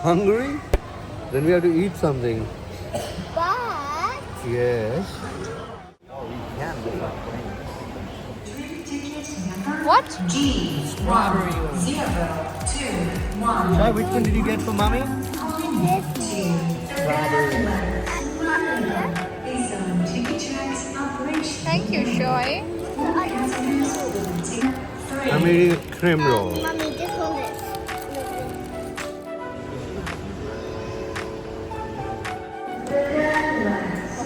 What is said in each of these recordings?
Hungry? Then we have to eat something. But Yes. what? Strawberry. Shai, which one did you get for mommy? Strawberry. Thank you, Shoy. I'm eating a cream roll. Mommy, this one is.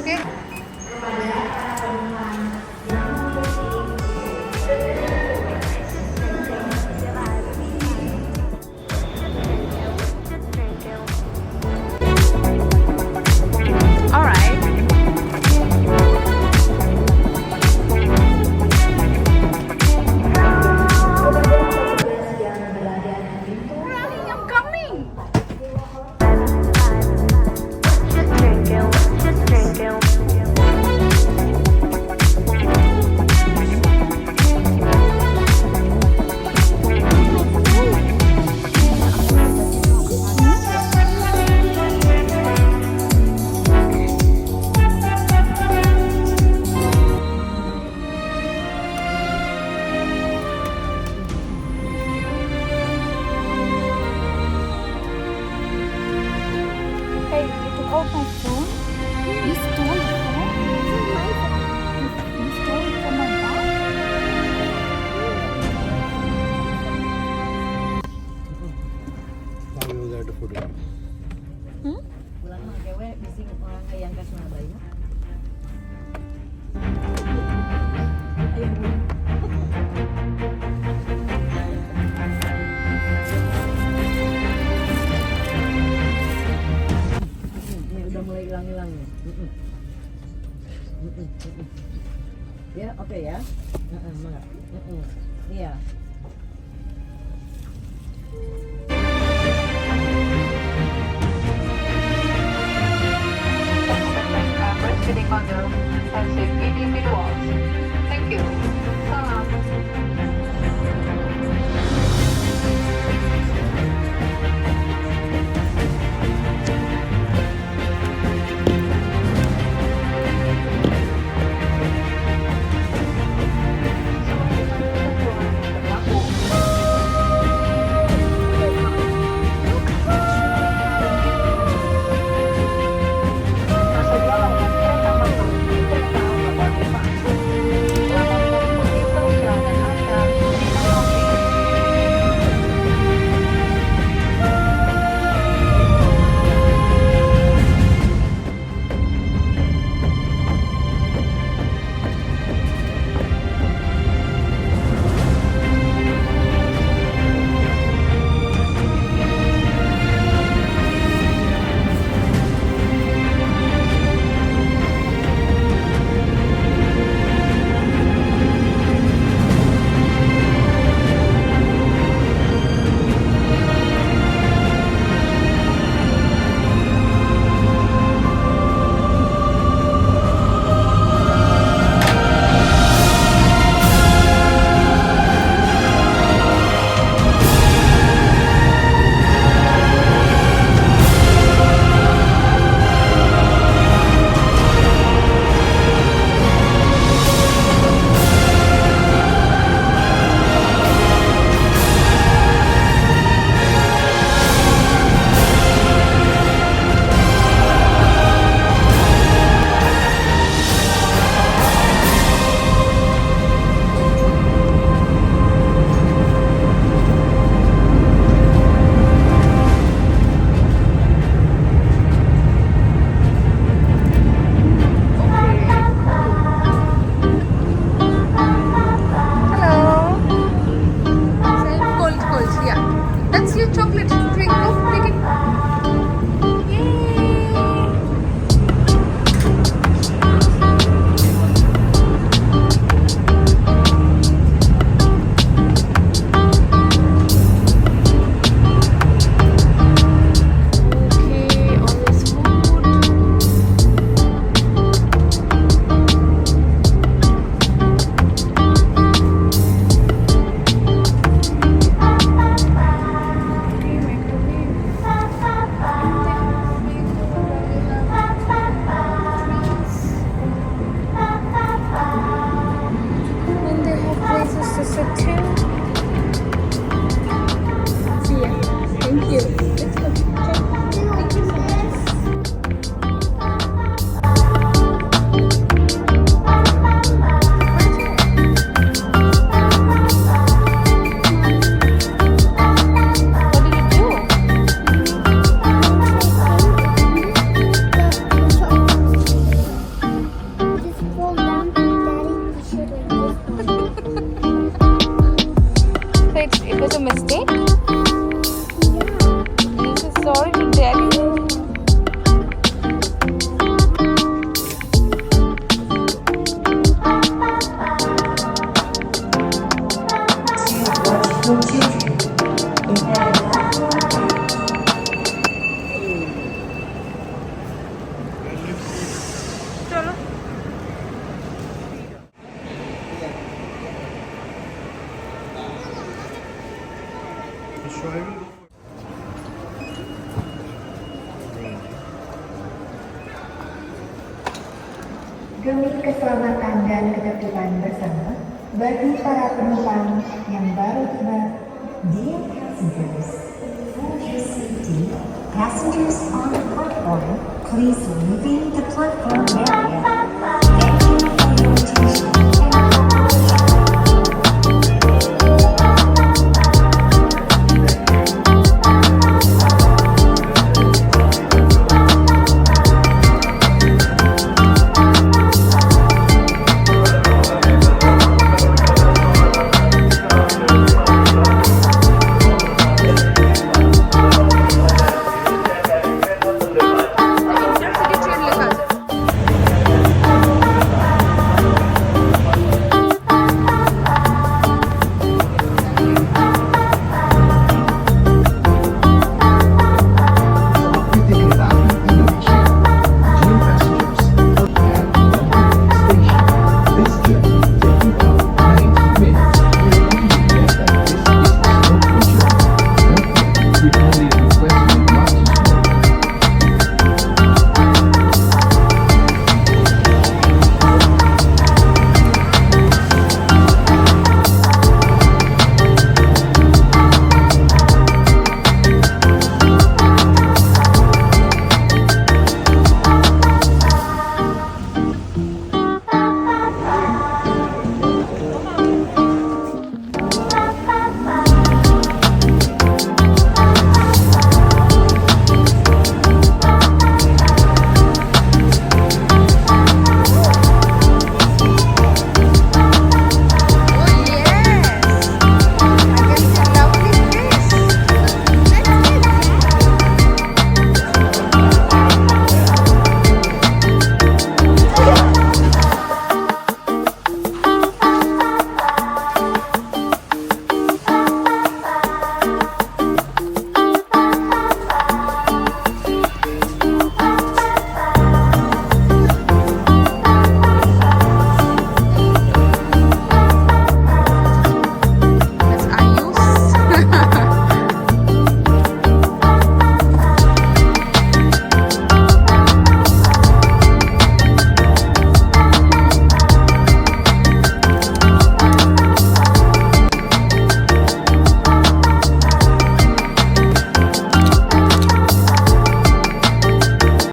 Okay. All right. I'm coming. Hey, you took out my phone? You stole the phone? You stole it from my bag? Mommy was at the food. Ulang mah gawe bising orang yang ke Surabaya. Ayo Bu. Ini udah mulai hilang-hilang nih. Ya, oke ya. Mak. Iya. Sitting under and safe individuals. Thank you. Salam. Berlaku. So 2. See ya. Thank you. Let's go. Thank you so much. What did you do? Just fall down, Daddy. You should like this one. So it was a mistake? Yeah. You so sorry to Daddy? चलो Demi keselamatan dan ketertiban bersama bagi para penumpang yang baru tiba, dear passengers, for your safety, passengers on the platform, please leave the platform area. Thank you for your attention.